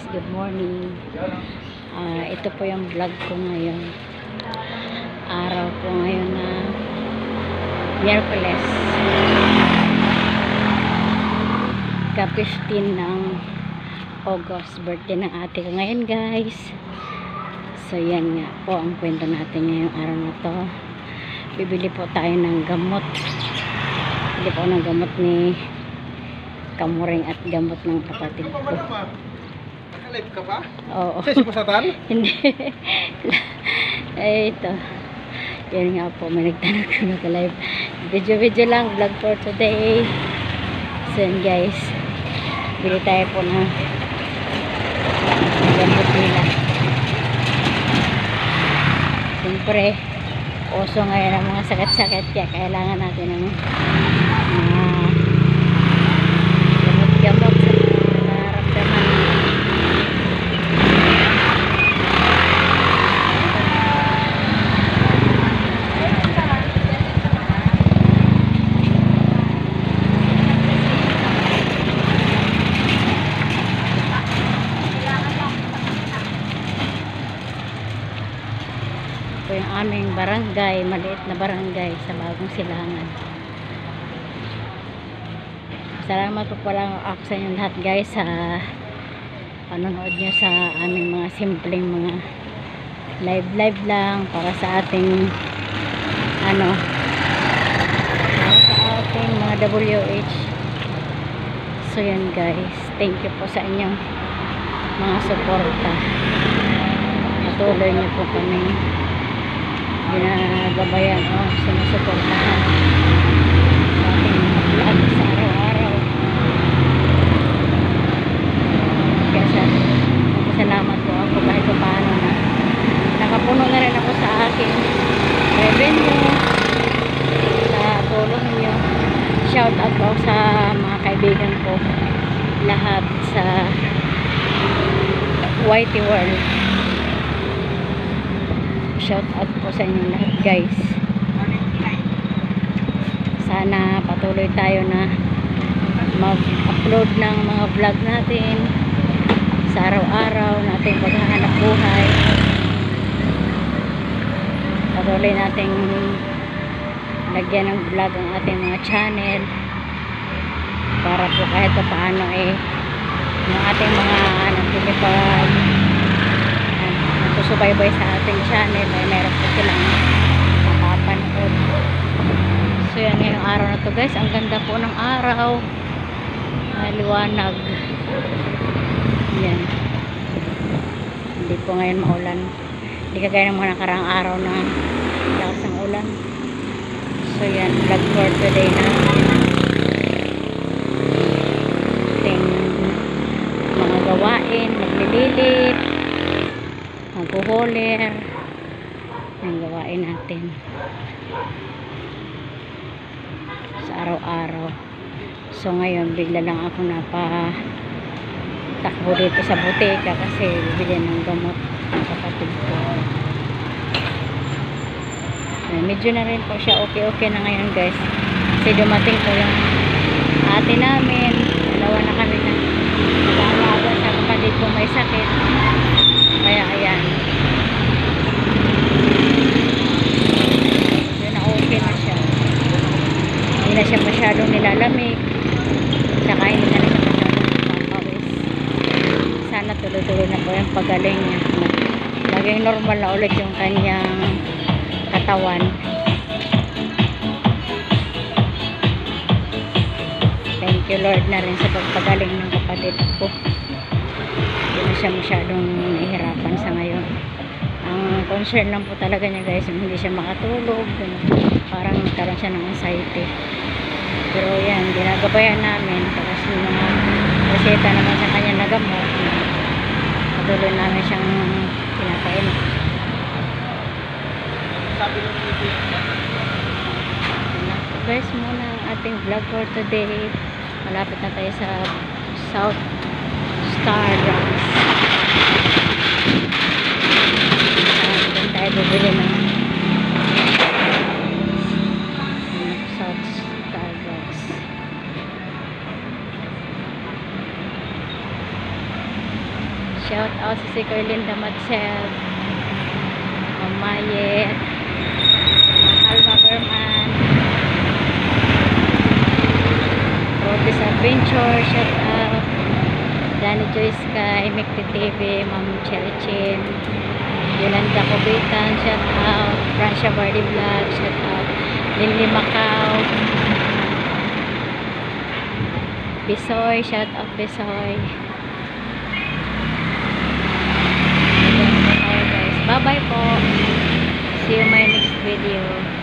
good morning. Ito po yung vlog ko ngayon. Araw po ngayon na Miyerkules, ka-15 ng August, birthday ng ate ko ngayon, guys. So yan nga po ang kwento natin ngayong araw na to. Bibili po tayo ng gamot. Bibili po ng gamot ni Kamuring at gamot ng kapatid ko. Naka-live ka pa? Oo. Kasi si Pasatan? Hindi. Ito. Yan nga po, may nagtanong ko naka-live. Video lang, vlog for today. So yan, guys. Bili tayo po ng gamot nila. Siyempre, uso ngayon ang mga sakit-sakit, kaya kailangan natin ng gamot sa mga nararamdaman. Ito yung aming barangay, maliit na barangay sa Bagong Silangan. Salamat po pala ako sa inyo lahat, guys, sa panonood nyo sa aming mga simpleng mga live lang para sa ating para sa ating mga WH. So yan, guys, thank you po sa inyong mga suporta. Patuloy nyo po kami ginagabayan o sinusuportahan sa ating mga vlog sa araw-araw. Salamat po ako kahit paano na nakapuno na rin ako sa aking revenue sa tulong niyo. Shout out po sa mga kaibigan ko lahat sa YT World. Shout out po sa inyo lahat, guys. Sana patuloy tayo na mag-upload ng mga vlog natin sa araw-araw nating paghahanap buhay. Patuloy nating lagyan ng vlog ang ating mga channel para po kahit pa paano yung ating mga nagsusubaybay sa ating channel ay meron po silang makapanood. So yan, ngayong araw na to, guys, ang ganda po ng araw, liwanag. Yan. Hindi po ngayon maulan. Hindi kagaya ng mga nakaraang araw na lakas ng ulan. So yan, vlog for today na ating mga gawain, maglililit, maghuhulir, yung gawain natin sa araw-araw. So ngayon, bigla lang ako takbo dito sa butika kasi bibili ng gamot ng kapatid ko. Medyo na rin po siya okay na ngayon, guys, kasi dumating po yung ate namin. Dalawa na kami na nag-aalaga sa kapatid ko may sakit, kaya ayan, yun na okay na siya. Hindi na siya masyadong nilalamig, saka hindi na rin sana tuloy-tuloy na po yung pagaling niya. Laging normal na ulit yung kanyang katawan. Thank you, Lord, na rin sa pagpagaling ng kapatid ko. Hindi na siya masyadong nahihirapan sa ngayon. Ang concern lang po talaga niya, guys, hindi siya makatulog. Parang nagkaroon siya ng anxiety. Pero yan, ginagabayan namin. Tapos yung mga reseta naman sa kanya na gamot, patuloy namin siyang pinakain. Guys, muna ang ating vlog for today. Malapit na tayo sa South Star Drugs. Doon tayo bibili ng South Star Drugs. out sa si Linda Matzel, Mayet, Alma Berman, Rotis Adventure, shout out. Danny Joyce Sky, Mikti TV, Ma'am Cherichin, Yolanda Kubitan, shout out. Francia Bardi Vlog, shout out. Lily Macau, Bisoy, shout out Bisoy. Bye bye po. See you in my next video.